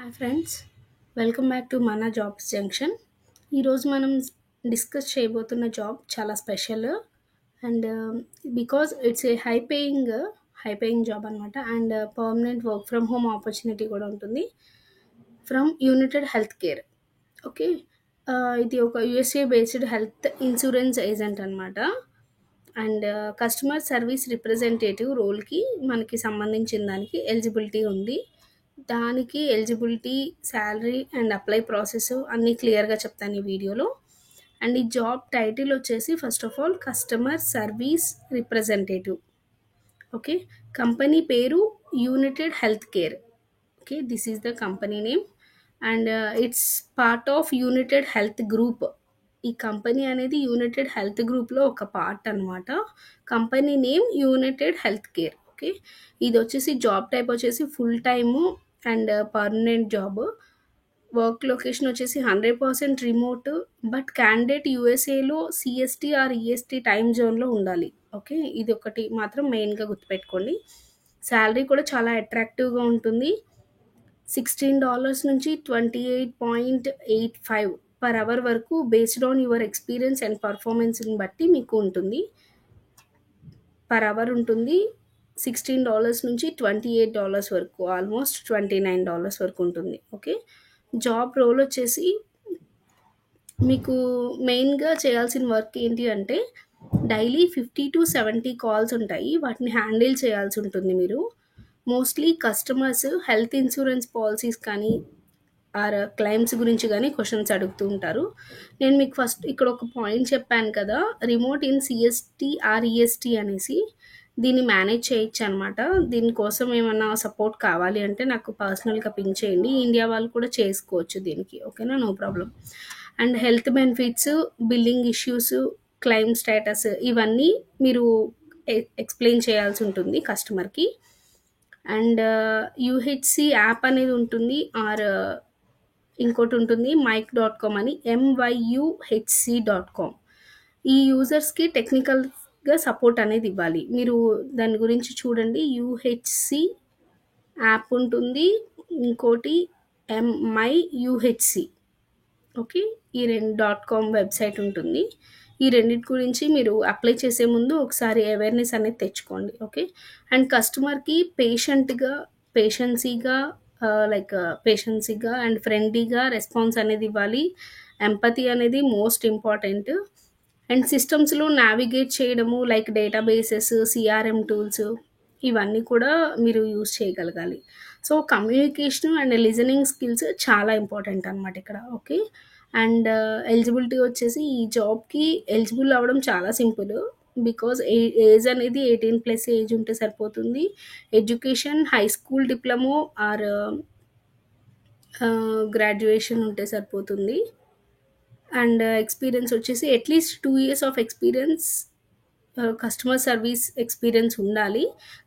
Hi friends, welcome back to మన jobs junction. ఈరోజు మనం డిస్కస్ చేయబోతున్న జాబ్ చాలా special and because it's a high paying job అనమాట. And permanent work from home opportunity కూడా ఉంటుంది from United Health Care. Okay, ఇది ఒక USA based health insurance agent అనమాట. అండ్ కస్టమర్ సర్వీస్ రిప్రజెంటేటివ్ రోల్కి మనకి సంబంధించిన దానికి ఎలిజిబిలిటీ ఉంది. దానికి eligibility, salary and apply process అన్నీ క్లియర్గా చెప్తాను ఈ వీడియోలో. అండ్ ఈ జాబ్ టైటిల్ వచ్చేసి first of all customer service representative. Okay, company పేరు United Health Care. Okay, this is the company name and it's part of United Health Group. ఈ company అనేది యునైటెడ్ హెల్త్ గ్రూప్లో ఒక పార్ట్ అనమాట. Company name United Health Care. Okay, ఇది వచ్చేసి job type వచ్చేసి full time and permanent job. Work location వచ్చేసి 100% remote, but candidate యూఎస్ఏలో సిఎస్టీ ఆర్ ఈఎస్టీ టైమ్ జోన్లో ఉండాలి. ఓకే, ఇది ఒకటి మాత్రం మెయిన్గా గుర్తుపెట్టుకోండి. శాలరీ కూడా చాలా అట్రాక్టివ్గా ఉంటుంది. $16 నుంచి 28.85 పర్ అవర్ వరకు based on your experience and పర్ఫార్మెన్స్ని బట్టి మీకు ఉంటుంది. పర్ అవర్ ఉంటుంది. $16 నుంచి $28 వరకు, ఆల్మోస్ట్ $29 వరకు ఉంటుంది. ఓకే, జాబ్ రోల్ వచ్చేసి మీకు మెయిన్గా చేయాల్సిన వర్క్ ఏంటి అంటే డైలీ 50 to 70 కాల్స్ ఉంటాయి. వాటిని హ్యాండిల్ చేయాల్సి ఉంటుంది మీరు. Mostly customers health insurance policies కానీ ఆర్ క్లైమ్స్ గురించి కానీ క్వశ్చన్స్ అడుగుతూ ఉంటారు. నేను మీకు ఫస్ట్ ఇక్కడ ఒక పాయింట్ చెప్పాను కదా, remote in CST or EST అనేసి. దీన్ని మేనేజ్ చేయొచ్చు అనమాట. దీనికోసం ఏమన్నా సపోర్ట్ కావాలి అంటే నాకు పర్సనల్గా పింక్ చేయండి. ఇండియా వాళ్ళు కూడా చేసుకోవచ్చు దీనికి. ఓకేనా, no problem. And health benefits, billing issues, claim status ఇవన్నీ మీరు ఎక్స్ప్లెయిన్ చేయాల్సి ఉంటుంది కస్టమర్కి. అండ్ యూహెచ్సి యాప్ అనేది ఉంటుంది, ఆర్ ఇంకోటి ఉంటుంది మైక్.com అని, myuhc.com. ఈ యూజర్స్కి టెక్నికల్గా సపోర్ట్ అనేది ఇవ్వాలి. మీరు దాని గురించి చూడండి. యూహెచ్సి యాప్ ఉంటుంది, ఇంకోటి myuhc. ఓకే, ఈ .com వెబ్సైట్ ఉంటుంది. ఈ రెండింటి గురించి మీరు అప్లై చేసే ముందు ఒకసారి అవేర్నెస్ అనేది తెచ్చుకోండి. ఓకే, అండ్ కస్టమర్కి పేషెన్సీగా అండ్ ఫ్రెండ్లీగా రెస్పాన్స్ అనేది ఇవ్వాలి. ఎంపతి అనేది మోస్ట్ ఇంపార్టెంట్. అండ్ సిస్టమ్స్లో నావిగేట్ చేయడము, లైక్ డేటాబేసెస్, సిఆర్ఎం టూల్స్ ఇవన్నీ కూడా మీరు యూజ్ చేయగలగాలి. So communication and listening skills చాలా ఇంపార్టెంట్ అనమాట ఇక్కడ. ఓకే, అండ్ ఎలిజిబిలిటీ వచ్చేసి ఈ జాబ్కి ఎలిజిబుల్ అవ్వడం చాలా సింపుల్. బికాజ్ ఏజ్ అనేది 18+ ఏజ్ ఉంటే సరిపోతుంది. Education high school diploma are graduation ఉంటే సరిపోతుంది. అండ్ ఎక్స్పీరియన్స్ వచ్చేసి at least 2 years of experience, customer service experience ఉండాలి.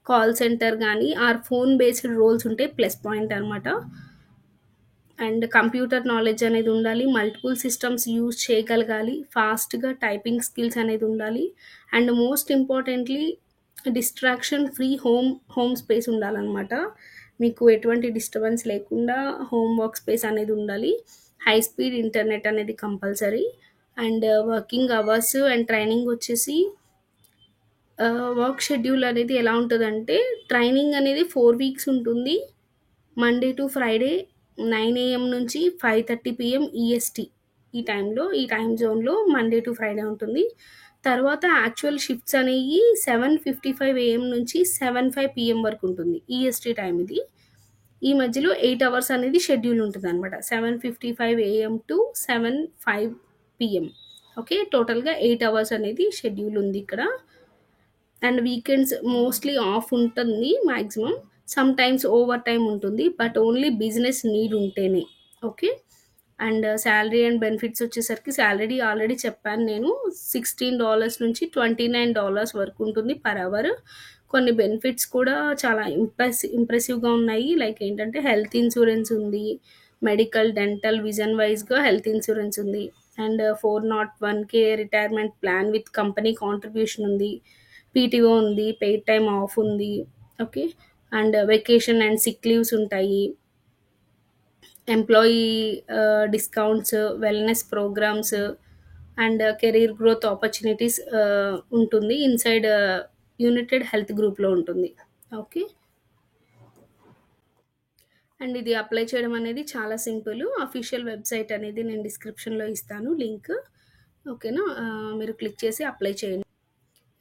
కాల్ సెంటర్ కానీ ఆర్ ఫోన్ బేస్డ్ రోల్స్ ఉంటే ప్లస్ పాయింట్ అనమాట. అండ్ కంప్యూటర్ నాలెడ్జ్ అనేది ఉండాలి. మల్టిపుల్ సిస్టమ్స్ యూజ్ చేయగలగాలి. ఫాస్ట్గా టైపింగ్ స్కిల్స్ అనేది ఉండాలి. And most importantly distraction free home space ఉండాలన్నమాట. మీకు ఎటువంటి డిస్టర్బెన్స్ లేకుండా హోమ్ వర్క్ స్పేస్ అనేది ఉండాలి. హై స్పీడ్ ఇంటర్నెట్ అనేది compulsory. And working hours and training వచ్చేసి వర్క్ షెడ్యూల్ అనేది ఎలా ఉంటుందంటే, ట్రైనింగ్ అనేది 4 weeks ఉంటుంది. మండే టు ఫ్రైడే 9 AM నుంచి 5:30 PM ఈఎస్టీ ఈ టైం జోన్లో మండే టు ఫ్రైడే ఉంటుంది. తర్వాత యాక్చువల్ షిఫ్ట్స్ అనేవి 7:55 AM నుంచి 7:05 PM వరకు ఉంటుంది ఈఎస్టీ టైం ఇది. ఈ మధ్యలో 8 hours అనేది షెడ్యూల్ ఉంటుంది అనమాట, 7:55 AM టు 7:05 PM. ఓకే, టోటల్గా 8 hours అనేది షెడ్యూల్ ఉంది ఇక్కడ. అండ్ వీకెండ్స్ మోస్ట్లీ ఆఫ్ ఉంటుంది maximum. Some times over time ఉంటుంది, బట్ ఓన్లీ బిజినెస్ నీడ్ ఉంటేనే. Okay, and salary and benefits వచ్చేసరికి శాలరీ ఆల్రెడీ చెప్పాను నేను, $16 నుంచి $29 వరకు ఉంటుంది పర్ అవర్. కొన్ని బెనిఫిట్స్ కూడా చాలా ఇంప్రెసివ్గా ఉన్నాయి. లైక్ ఏంటంటే హెల్త్ ఇన్సూరెన్స్ ఉంది, మెడికల్, డెంటల్, విజన్ వైజ్గా హెల్త్ ఇన్సూరెన్స్ ఉంది. And 401k retirement plan with company contribution ఉంది. పీటీఓ ఉంది, పెయిడ్ టైమ్ ఆఫ్ ఉంది. Okay, and vacation and sick leaves ఉంటాయి. Employee discounts, wellness programs and career growth opportunities ఉంటుంది. Inside United Health గ్రూప్‌లో ఉంటుంది. Okay. And ఇది apply చేయడం అనేది చాలా సింపుల్. అఫీషియల్ వెబ్‌సైట్ అనేది నేను డిస్క్రిప్షన్‌లో ఇస్తాను లింక్. ఓకేనా? మీరు క్లిక్ చేసి అప్లై చేయండి.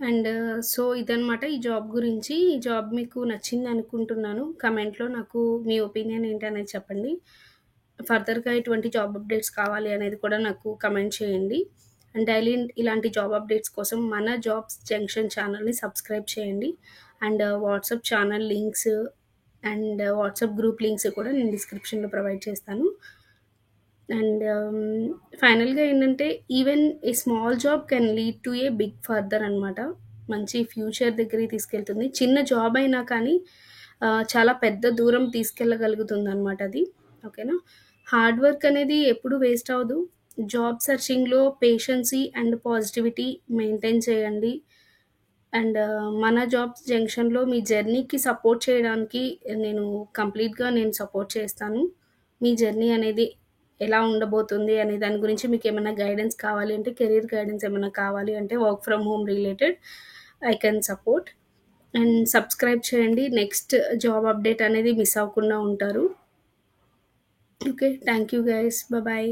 అండ్ సో ఇదనమాట ఈ జాబ్ గురించి. ఈ జాబ్ మీకు నచ్చిందనుకుంటున్నాను. కమెంట్‌లో నాకు మీ ఒపీనియన్ ఏంటనేది చెప్పండి. ఫర్దర్‌గా ఎటువంటి జాబ్ అప్డేట్స్ కావాలి అనేది కూడా నాకు కమెంట్ చేయండి. అండ్ డైలీ ఇలాంటి జాబ్ అప్డేట్స్ కోసం మన జాబ్స్ జంక్షన్ ఛానల్‌ని సబ్స్క్రైబ్ చేయండి. And WhatsApp channel links and WhatsApp group links కూడా నేను డిస్క్రిప్షన్‌లో ప్రొవైడ్ చేస్తాను. అండ్ ఫైనల్‌గా ఏంటంటే even a small job can lead to a big further అనమాట. మంచి ఫ్యూచర్ దగ్గరికి తీసుకెళ్తుంది. చిన్న జాబ్ అయినా కానీ చాలా పెద్ద దూరం తీసుకెళ్ళగలుగుతుందనమాట అది. ఓకేనా? హార్డ్ వర్క్ అనేది ఎప్పుడు వేస్ట్ అవ్వదు. జాబ్ సెర్చింగ్‌లో పేషెన్సీ అండ్ పాజిటివిటీ మెయింటైన్ చేయండి. అండ్ మన జాబ్స్ జంక్షన్‌లో మీ జర్నీకి సపోర్ట్ చేయడానికి నేను నేను సపోర్ట్ చేస్తాను. మీ జర్నీ అనేది ఎలా ఉండబోతుంది అనే దాని గురించి మీకేమన్నా గైడెన్స్ కావాలి అంటే, కెరీర్ గైడెన్స్ ఏమన్నా కావాలి అంటే work from home related I can support. And subscribe చేయండి. నెక్స్ట్ జాబ్ అప్డేట్ అనేది మిస్ అవ్వకుండా ఉంటారు. Okay. Thank you guys. Bye.